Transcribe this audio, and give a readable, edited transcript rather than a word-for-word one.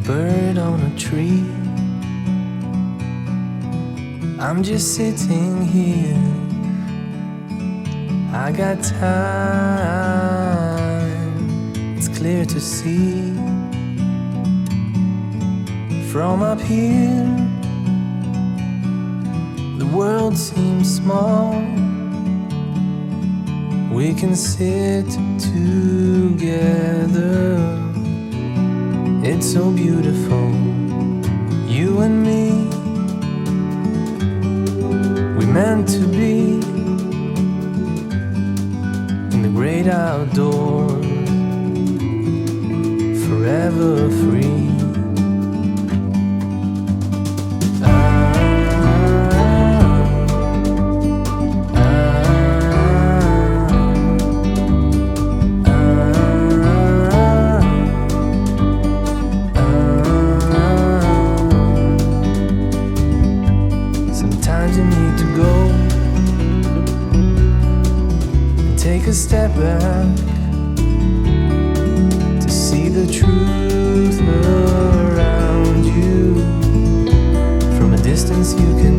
bird on a tree. I'm just sitting here, I got time, it's clear to see. From up here, the world seems small. We can sit together, it's so beautiful, you and me. We meant to be in the great outdoors, forever free. Sometimes you need to go and take a step back to see the truth around you. From a distance you can